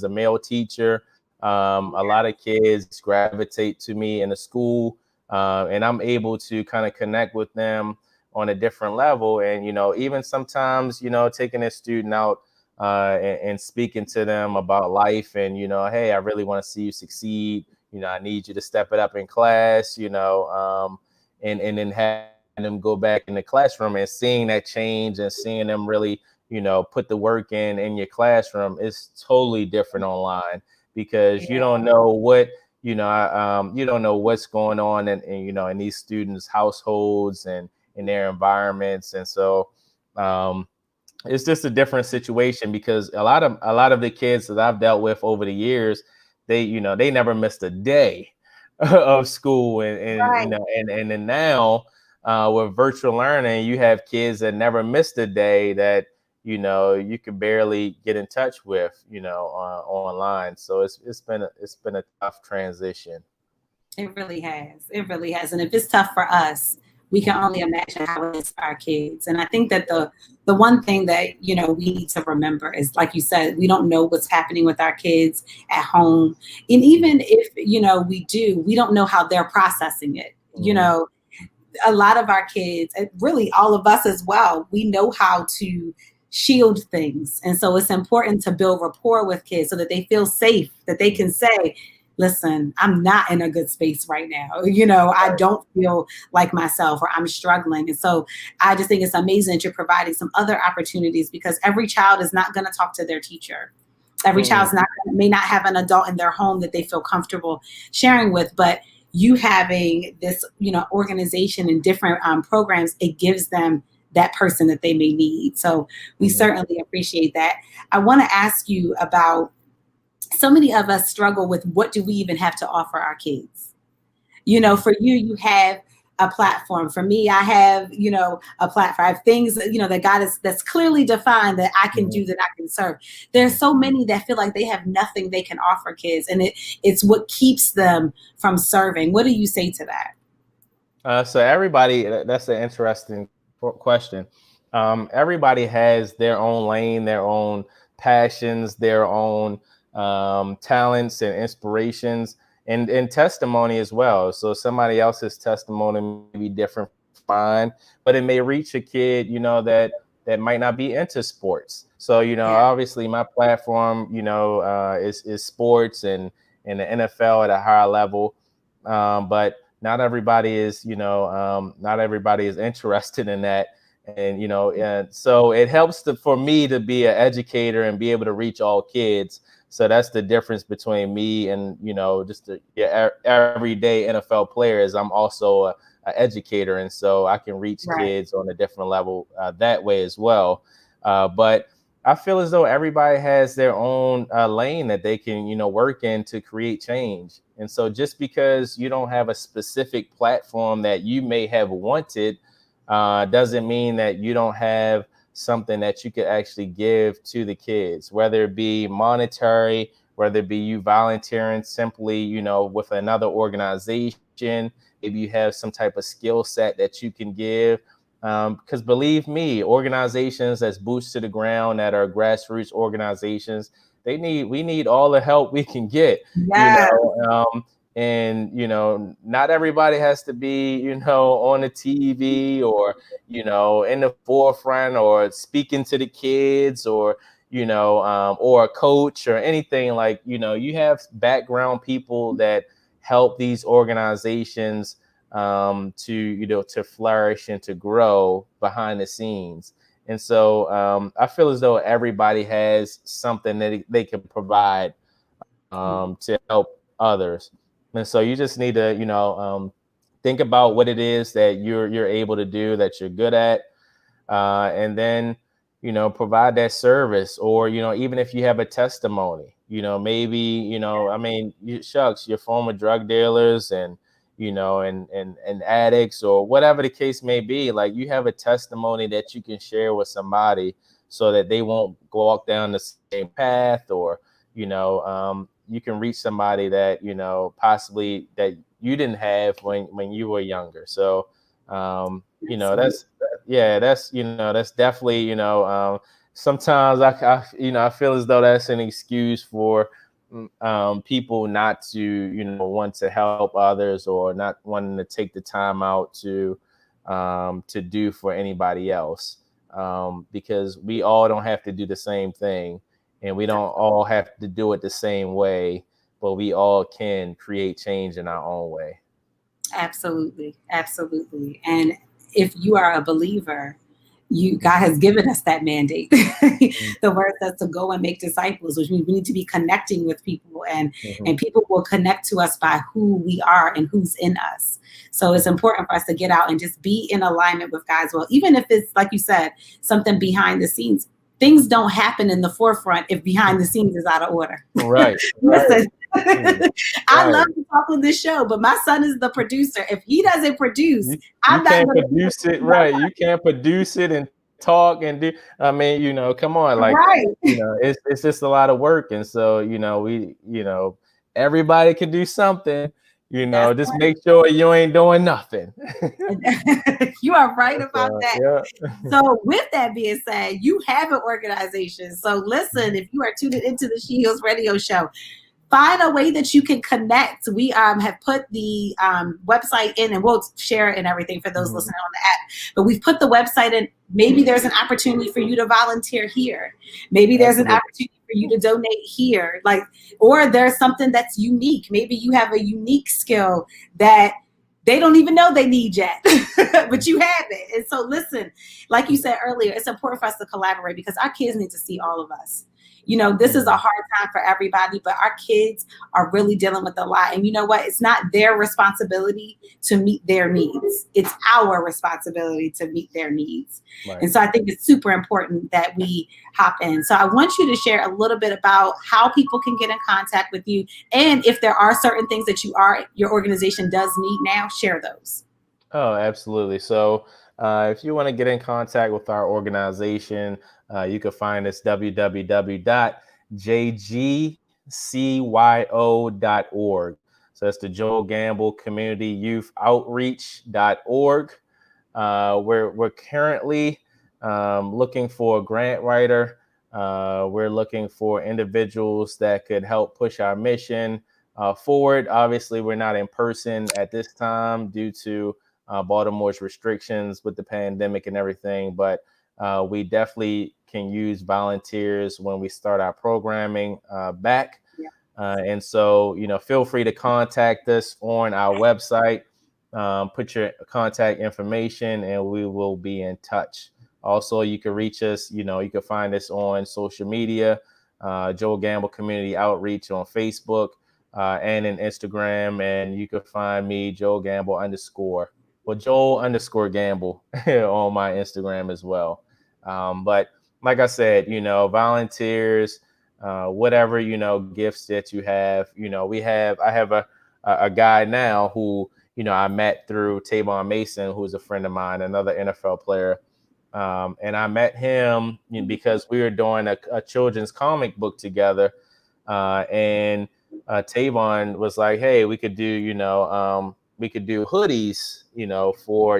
a male teacher. A lot of kids gravitate to me in the school, and I'm able to kind of connect with them on a different level. And, even sometimes, taking a student out and speaking to them about life and, hey, I really want to see you succeed. I need you to step it up in class, and then having them go back in the classroom and seeing that change and seeing them really, put the work in your classroom is totally different online, because you don't know what, you don't know what's going on in these students' households and in their environments. And so it's just a different situation, because a lot of the kids that I've dealt with over the years, they never missed a day of school, and then now with virtual learning, you have kids that never missed a day, that you could barely get in touch with, online. So it's been a tough transition. It really has. It really has. And if it's tough for us, we can only imagine how it is for our kids. And I think that the one thing that, we need to remember is, like you said, we don't know what's happening with our kids at home. And even if, we do, we don't know how they're processing it. A lot of our kids, and really all of us as well, we know how to shield things. And so it's important to build rapport with kids so that they feel safe, that they can say, listen, I'm not in a good space right now. I don't feel like myself, or I'm struggling. And so I just think it's amazing that you're providing some other opportunities, because every child is not going to talk to their teacher. Every child's may not have an adult in their home that they feel comfortable sharing with, but you having this, organization and different programs, it gives them that person that they may need. So we certainly appreciate that. I want to ask you about, so many of us struggle with, what do we even have to offer our kids? For you have a platform. For me, I have, a platform. I have things, that God that's clearly defined that I can do, that I can serve. There's so many that feel like they have nothing they can offer kids, and it's what keeps them from serving. What do you say to that? So everybody, that's an interesting question. Everybody has their own lane, their own passions, their own talents and inspirations, and testimony as well. So somebody else's testimony may be different from mine, but it may reach a kid, that might not be into sports. So, obviously my platform, is sports and the NFL at a higher level. But not everybody is, not everybody is interested in that. And, and so it helps for me to be an educator and be able to reach all kids. So that's the difference between me and, just everyday NFL players. I'm also an educator. And so I can reach kids on a different level that way as well. But I feel as though everybody has their own lane that they can, work in to create change. And so just because you don't have a specific platform that you may have wanted, doesn't mean that you don't have something that you could actually give to the kids, whether it be monetary, whether it be you volunteering simply, with another organization. Maybe you have some type of skill set that you can give. Because believe me, organizations that's boots to the ground, that are grassroots organizations, we need all the help we can get. And, not everybody has to be, on the TV or, in the forefront or speaking to the kids or, or a coach or anything. Like, you have background people that help these organizations to flourish and to grow behind the scenes. And so I feel as though everybody has something that they can provide to help others. And so you just need to, think about what it is that you're able to do, that you're good at, and then, provide that service. Or, even if you have a testimony, maybe, you're former drug dealers and, and addicts or whatever the case may be. Like, you have a testimony that you can share with somebody so that they won't walk down the same path, or, you can reach somebody that, possibly that you didn't have when you were younger. So, that's definitely, sometimes I feel as though that's an excuse for people not to, want to help others, or not wanting to take the time out to do for anybody else. Because we all don't have to do the same thing. And we don't all have to do it the same way, but we all can create change in our own way. Absolutely. Absolutely. And if you are a believer, God has given us that mandate. The word says to go and make disciples, which means we need to be connecting with people, and people will connect to us by who we are and who's in us. So it's important for us to get out and just be in alignment with God's will, even if it's, like you said, something behind the scenes. Things don't happen in the forefront if behind the scenes is out of order. Right. Listen, I love to talk on this show, but my son is the producer. If he doesn't produce, I'm not going to produce it. Right. You can't produce it and talk and do. I mean, come on, like, Right. it's just a lot of work, and so everybody can do something. That's Just make sure you ain't doing nothing. You are right about that. Yeah. So with that being said, you have an organization. So listen, if you are tuned into the She Heals Radio Show, find a way that you can connect. We have put the website in, and we'll share it and everything for those listening on the app. But we've put the website in. Maybe there's an opportunity for you to volunteer here. Maybe there's an opportunity for you to donate here. Or there's something that's unique. Maybe you have a unique skill that they don't even know they need yet, but you have it. And so listen, like you said earlier, it's important for us to collaborate because our kids need to see all of us. This is a hard time for everybody, but our kids are really dealing with a lot. And you know what? It's not their responsibility to meet their needs. It's our responsibility to meet their needs. Right. And so I think it's super important that we hop in. So I want you to share a little bit about how people can get in contact with you. And if there are certain things that your organization does need now, share those. Oh, absolutely. So if you want to get in contact with our organization, you can find us www.jgcyo.org. So that's the Joel Gamble Community Youth Outreach.org. We're currently looking for a grant writer. We're looking for individuals that could help push our mission forward. Obviously, we're not in person at this time due to Baltimore's restrictions with the pandemic and everything, but we definitely can use volunteers when we start our programming back. Yeah. And so, feel free to contact us on our website, put your contact information, and we will be in touch. Also, you can reach us, you can find us on social media, Joel Gamble Community Outreach on Facebook and in Instagram. And you can find me, Joel Gamble _ Joel _ Gamble on my Instagram as well. But like I said, volunteers, whatever, gifts that you have, I have a guy now who, I met through Tavon Mason, who's a friend of mine, another NFL player. And I met him because we were doing a children's comic book together. And Tavon was like, hey, we could do, we could do hoodies, for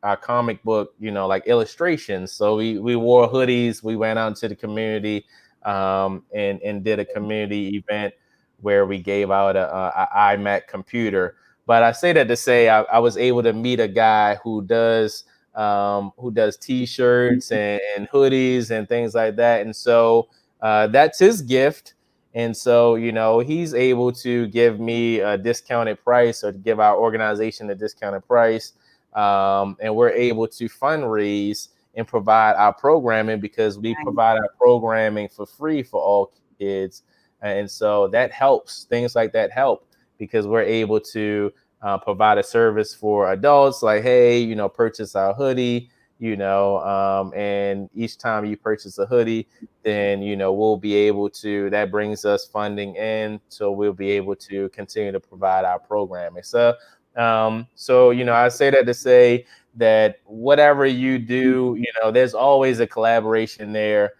our comic book, like illustrations. So we wore hoodies. We went out into the community and did a community event where we gave out a iMac computer. But I say that to say I was able to meet a guy who does T-shirts and hoodies and things like that. And so that's his gift. And so, he's able to give me a discounted price or give our organization a discounted price. And we're able to fundraise and provide our programming because we provide our programming for free for all kids. And so that helps. Things like that help because we're able to provide a service for adults like, hey, purchase our hoodie, and each time you purchase a hoodie, then, we'll be able to, that brings us funding in. So we'll be able to continue to provide our programming. So, I say that to say that whatever you do, there's always a collaboration there.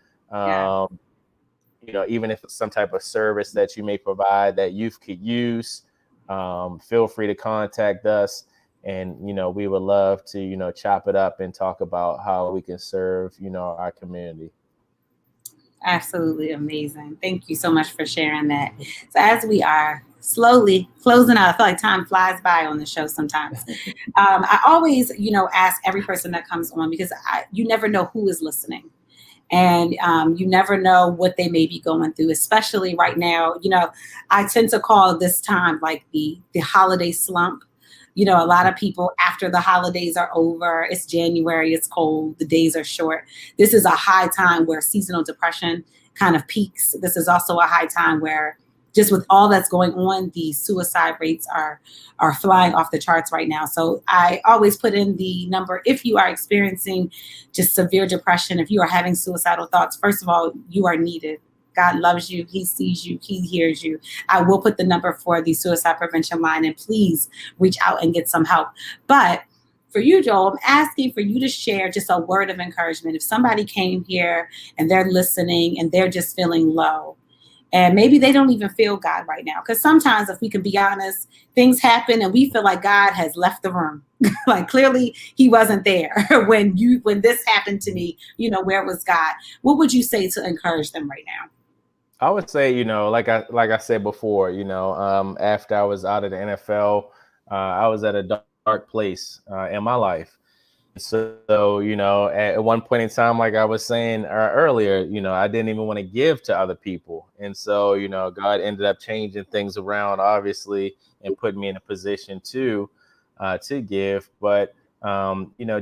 Even if it's some type of service that you may provide that youth could use, feel free to contact us. And, we would love to, chop it up and talk about how we can serve, our community. Absolutely amazing. Thank you so much for sharing that. So as we are slowly closing out, I feel like time flies by on the show sometimes. I always, ask every person that comes on because you never know who is listening. And you never know what they may be going through, especially right now. I tend to call this time like the holiday slump. A lot of people after the holidays are over, it's January, it's cold, the days are short. This is a high time where seasonal depression kind of peaks. This is also a high time where just with all that's going on, the suicide rates are flying off the charts right now. So I always put in the number. If you are experiencing just severe depression, if you are having suicidal thoughts, first of all, you are needed. God loves you. He sees you. He hears you. I will put the number for the suicide prevention line, and please reach out and get some help. But for you, Joel, I'm asking for you to share just a word of encouragement. If somebody came here and they're listening and they're just feeling low, and maybe they don't even feel God right now. Because sometimes, if we can be honest, things happen and we feel like God has left the room. Like clearly he wasn't there when this happened to me. Where was God? What would you say to encourage them right now? I would say, like I said before, after I was out of the NFL, I was at a dark place in my life. So, at one point in time, like I was saying earlier, I didn't even want to give to other people. And so, God ended up changing things around, obviously, and put me in a position to give. But,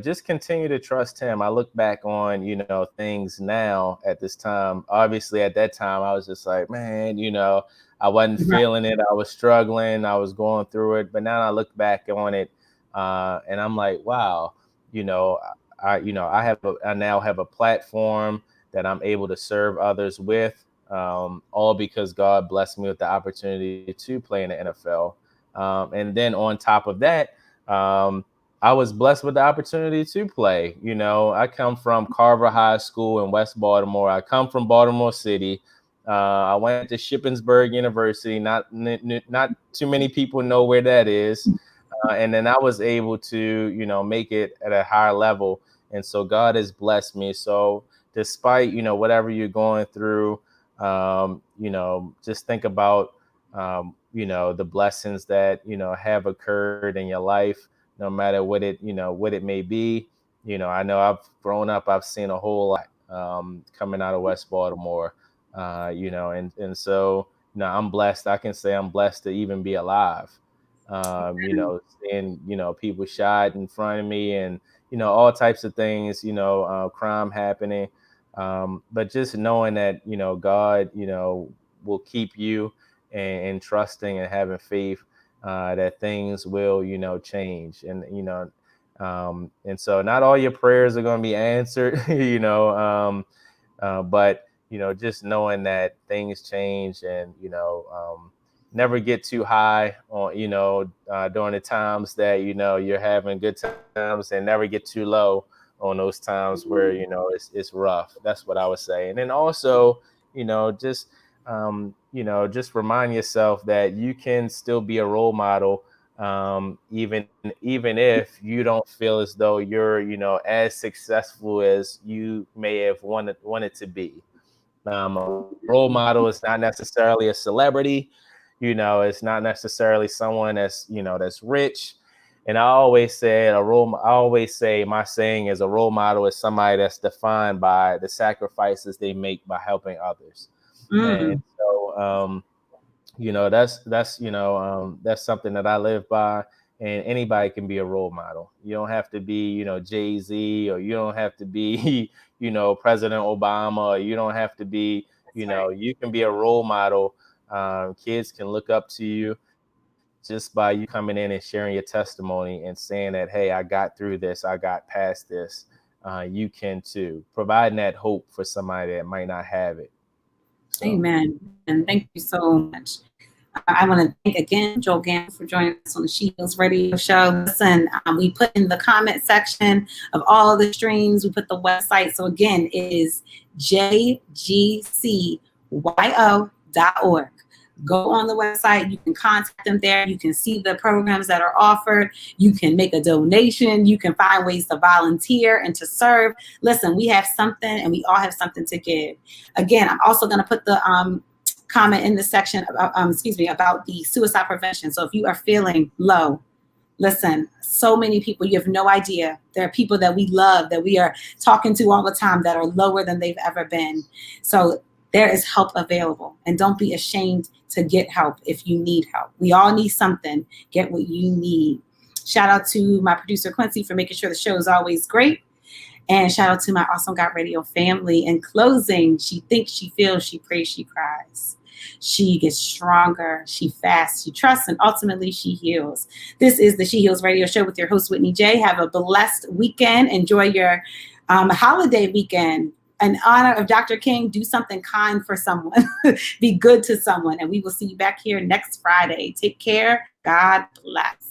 just continue to trust him. I look back on, things now at this time. Obviously, at that time, I was just like, man, I wasn't Right. feeling it. I was struggling. I was going through it. But now I look back on it and I'm like, wow. I now have a platform that I'm able to serve others with, all because God blessed me with the opportunity to play in the NFL. And then on top of that, I was blessed with the opportunity to play. I come from Carver High School in West Baltimore. I come from Baltimore City. I went to Shippensburg University. Not too many people know where that is. And then I was able to, make it at a higher level. And so God has blessed me. So despite, whatever you're going through, just think about, the blessings that, have occurred in your life, no matter what it may be. I know I've seen a whole lot coming out of West Baltimore, and so, I'm blessed. I can say I'm blessed to even be alive. Seeing, people shot in front of me and, all types of things, crime happening. But just knowing that, God, will keep you and trusting and having faith that things will, change. And so not all your prayers are going to be answered, but, just knowing that things change and, never get too high on, during the times that, you're having good times, and never get too low on those times where, it's rough. That's what I would say. And then also, just remind yourself that you can still be a role model, even if you don't feel as though you're, as successful as you may have wanted to be. A role model is not necessarily a celebrity. It's not necessarily someone that's rich. And I always say my saying is a role model is somebody that's defined by the sacrifices they make by helping others. And so, that's something that I live by. And anybody can be a role model. You don't have to be, Jay-Z, or you don't have to be, President Obama, or you don't have to be, you can be a role model. Kids can look up to you just by you coming in and sharing your testimony and saying that, hey, I got through this, I got past this. You can too, providing that hope for somebody that might not have it. So. Amen. And thank you so much. I want to thank again Joel Gamble for joining us on the She Heals Radio Show. Listen, we put in the comment section of all the streams, we put the website. So again, it is jgcyo.org. Go on the website. You can contact them there. You can see the programs that are offered. You can make a donation. You can find ways to volunteer and to serve. Listen, we have something, and we all have something to give. Again, I'm also going to put the comment in the section about the suicide prevention. So if you are feeling low, listen, so many people, you have no idea. There are people that we love, that we are talking to all the time, that are lower than they've ever been. So there is help available, and don't be ashamed to get help if you need help. We all need something. Get what you need. Shout out to my producer, Quincy, for making sure the show is always great. And shout out to my Awesome God Radio family. In closing, she thinks, she feels, she prays, she cries. She gets stronger, she fasts, she trusts, and ultimately she heals. This is the She Heals Radio Show with your host, Whitney J. Have a blessed weekend. Enjoy your holiday weekend. In honor of Dr. King, do something kind for someone. Be good to someone. And we will see you back here next Friday. Take care. God bless.